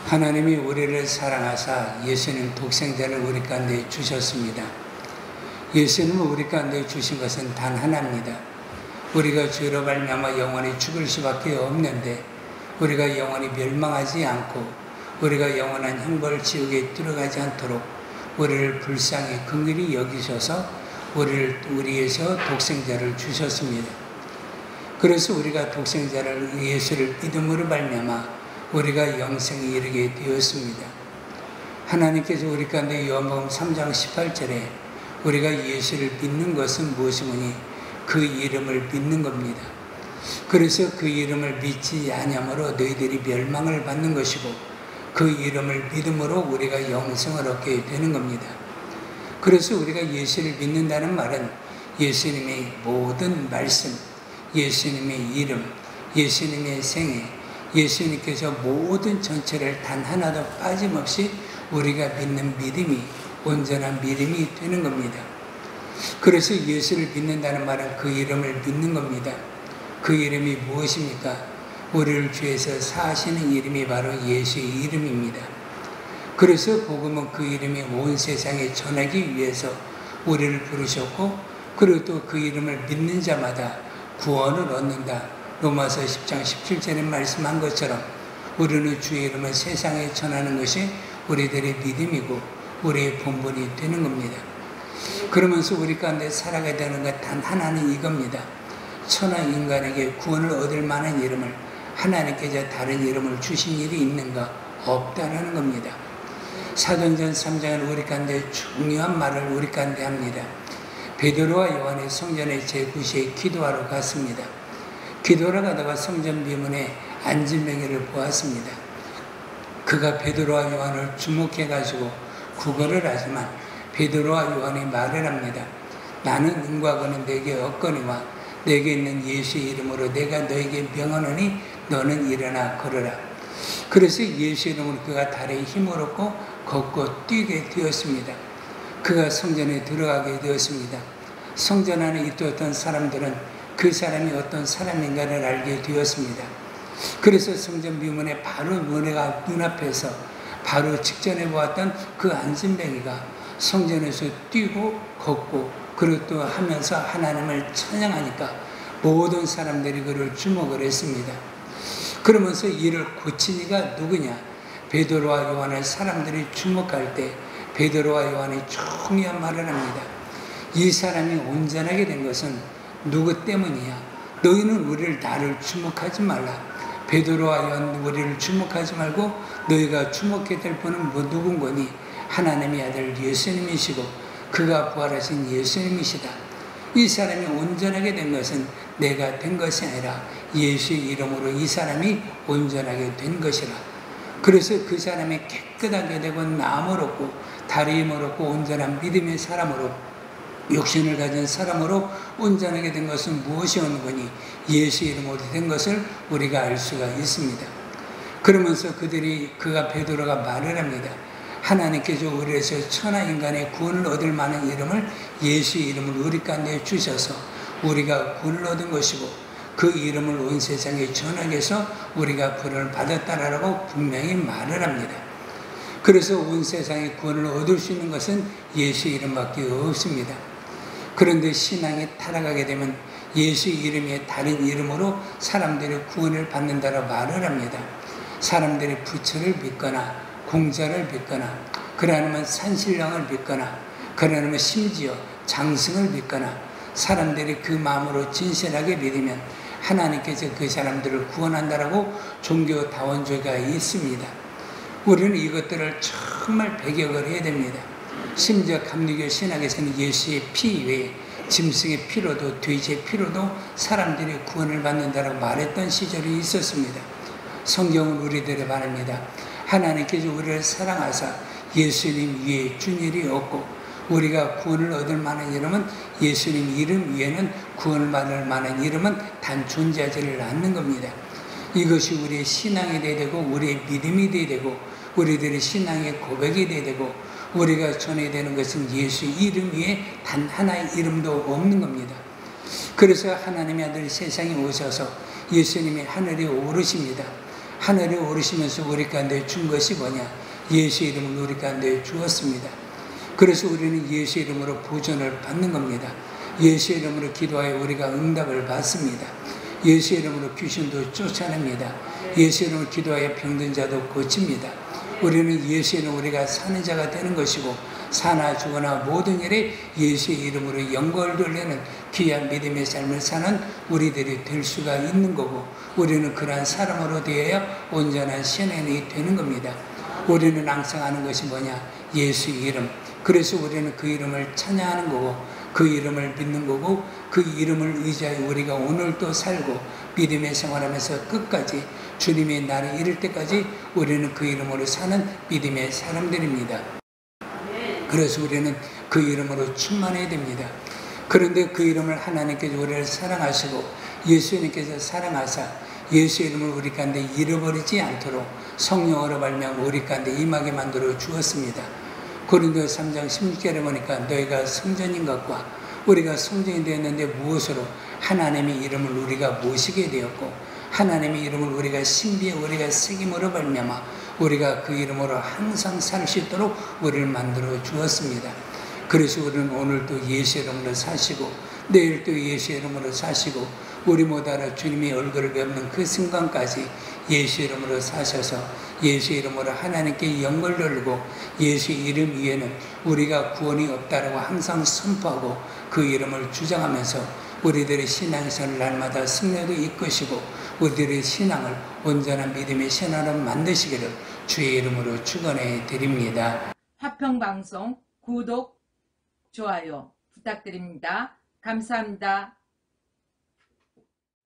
하나님이 우리를 사랑하사 예수님 독생자를 우리 가운데 주셨습니다. 예수님을 우리 가운데 주신 것은 단 하나입니다. 우리가 죄로 말미암아 영원히 죽을 수밖에 없는데 우리가 영원히 멸망하지 않고 우리가 영원한 형벌 지옥에 들어가지 않도록 우리를 불쌍히 긍휼히 여기셔서 우리에서 독생자를 주셨습니다. 그래서 우리가 독생자를 예수를 믿음으로 말미암아 우리가 영생에 이르게 되었습니다. 하나님께서 우리 가운데 요한복음 3장 18절에 우리가 예수를 믿는 것은 무엇이오니 그 이름을 믿는 겁니다. 그래서 그 이름을 믿지 아니함으로 너희들이 멸망을 받는 것이고 그 이름을 믿음으로 우리가 영생을 얻게 되는 겁니다. 그래서 우리가 예수를 믿는다는 말은 예수님의 모든 말씀, 예수님의 이름, 예수님의 생애, 예수님께서 모든 전체를 단 하나도 빠짐없이 우리가 믿는 믿음이 온전한 믿음이 되는 겁니다. 그래서 예수를 믿는다는 말은 그 이름을 믿는 겁니다. 그 이름이 무엇입니까? 우리를 죄에서 사하시는 이름이 바로 예수의 이름입니다. 그래서 복음은 그 이름이 온 세상에 전하기 위해서 우리를 부르셨고 그리고 또 그 이름을 믿는 자마다 구원을 얻는다. 로마서 10장 17절에 말씀한 것처럼 우리는 주의 이름을 세상에 전하는 것이 우리들의 믿음이고 우리의 본분이 되는 겁니다. 그러면서 우리 가운데 살아가야 되는 것 단 하나는 이겁니다. 천하 인간에게 구원을 얻을 만한 이름을 하나님께서 다른 이름을 주신 일이 있는가? 없다라는 겁니다. 사도행전 3장은 우리 가운데 중요한 말을 우리 가운데 합니다. 베드로와 요한이 성전에 제9시에 기도하러 갔습니다. 기도하러 가다가 성전 비문에 안진뱅이를 보았습니다. 그가 베드로와 요한을 주목해가지고 구걸을 하지만 베드로와 요한이 말을 합니다. 나는 은과 금은 내게 없거니와 내게 있는 예수의 이름으로 내가 너에게 명하노니 너는 일어나 걸으라. 그래서 예수의 이름으로 그가 다리에 힘을 얻고 걷고 뛰게 되었습니다. 그가 성전에 들어가게 되었습니다. 성전 안에 있던 사람들은 그 사람이 어떤 사람인가를 알게 되었습니다. 그래서 성전 비문에 바로 은혜가 눈앞에서 바로 직전에 보았던 그 안진뱅이가 성전에서 뛰고 걷고 그리고 또 하면서 하나님을 찬양하니까 모든 사람들이 그를 주목을 했습니다. 그러면서 이를 고친 이가 누구냐? 베드로와 요한을 사람들이 주목할 때 베드로와 요한이 중요한 말을 합니다. 이 사람이 온전하게 된 것은 누구 때문이야? 너희는 나를 주목하지 말라. 베드로와 요한 우리를 주목하지 말고 너희가 주목해야 될 분은 누군 거니? 하나님의 아들 예수님이시고 그가 부활하신 예수님이시다. 이 사람이 온전하게 된 것은 내가 된 것이 아니라 예수의 이름으로 이 사람이 온전하게 된 것이라. 그래서 그 사람이 깨끗하게 되고 나음을 얻고 다리 힘을 얻고 온전한 믿음의 사람으로 육신을 가진 사람으로 온전하게 된 것은 무엇이 오는 거니? 예수 이름으로 된 것을 우리가 알 수가 있습니다. 그러면서 그가 베드로가 말을 합니다. 하나님께서 우리에서 천하 인간의 구원을 얻을 만한 이름을 예수 이름을 우리 가운데 주셔서 우리가 구원을 얻은 것이고 그 이름을 온 세상에 전하게 해서 우리가 구원을 받았다라고 분명히 말을 합니다. 그래서 온 세상에 구원을 얻을 수 있는 것은 예수 이름밖에 없습니다. 그런데 신앙이 타락하게 되면 예수 이름이 다른 이름으로 사람들이 구원을 받는다고 말을 합니다. 사람들이 부처를 믿거나 공자를 믿거나 그러면 산신령을 믿거나 그러면 심지어 장승을 믿거나 사람들이 그 마음으로 진실하게 믿으면 하나님께서 그 사람들을 구원한다라고 종교다원주의가 있습니다. 우리는 이것들을 정말 배격을 해야 됩니다. 심지어 감리교 신학에서는 예수의 피 외에 짐승의 피로도 돼지의 피로도 사람들이 구원을 받는다라고 말했던 시절이 있었습니다. 성경은 우리들에 말합니다. 하나님께서 우리를 사랑하사 예수님 위에 준 일이 없고 우리가 구원을 얻을 만한 이름은 예수님 이름 위에는 구원을 받을 만한 이름은 단 존재하지를 않는 겁니다. 이것이 우리의 신앙이 되어야 되고 우리의 믿음이 되어야 되고 우리들의 신앙의 고백이 되어야 되고 우리가 전해야 되는 것은 예수 이름 위에 단 하나의 이름도 없는 겁니다. 그래서 하나님의 아들 세상에 오셔서 예수님이 하늘에 오르십니다. 하늘에 오르시면서 우리 가운데 준 것이 뭐냐? 예수 이름을 우리 가운데 주었습니다. 그래서 우리는 예수 이름으로 보존을 받는 겁니다. 예수 이름으로 기도하여 우리가 응답을 받습니다. 예수 이름으로 귀신도 쫓아냅니다. 예수 이름으로 기도하여 병든 자도 고칩니다. 우리는 예수 이름으로 우리가 사는 자가 되는 것이고, 사나 죽거나 모든 일에 예수의 이름으로 영광을 돌리는 귀한 믿음의 삶을 사는 우리들이 될 수가 있는 거고, 우리는 그러한 사람으로 되어야 온전한 신앙이 되는 겁니다. 우리는 항상 하는 것이 뭐냐? 예수 이름. 그래서 우리는 그 이름을 찬양하는 거고, 그 이름을 믿는 거고, 그 이름을 의지하여 우리가 오늘도 살고 믿음의 생활하면서 끝까지 주님의 날이 이를 때까지 우리는 그 이름으로 사는 믿음의 사람들입니다. 그래서 우리는 그 이름으로 충만해야 됩니다. 그런데 그 이름을 하나님께서 우리를 사랑하시고 예수님께서 사랑하사 예수 이름을 우리 가운데 잃어버리지 않도록 성령으로 말미암아 우리 가운데 임하게 만들어 주었습니다. 고린도서 3장 16절에 보니까 너희가 성전인 것과 우리가 성전이 되었는데 무엇으로? 하나님의 이름을 우리가 모시게 되었고, 하나님의 이름을 우리가 신비에 우리가 새김으로 말미암아 우리가 그 이름으로 항상 살 수 있도록 우리를 만들어 주었습니다. 그래서 우리는 오늘도 예수 이름으로 사시고 내일도 예수 이름으로 사시고 우리 모두 알아 주님의 얼굴을 뵙는 그 순간까지 예수 이름으로 사셔서 예수 이름으로 하나님께 영광을 돌리고 예수 이름 위에는 우리가 구원이 없다라고 항상 선포하고 그 이름을 주장하면서 우리들의 신앙생활을 날마다 승려도 이끄시고 우리들의 신앙을 온전한 믿음의 신앙으로 만드시기를 주의 이름으로 축원해 드립니다. 화평방송 구독, 좋아요 부탁드립니다. 감사합니다.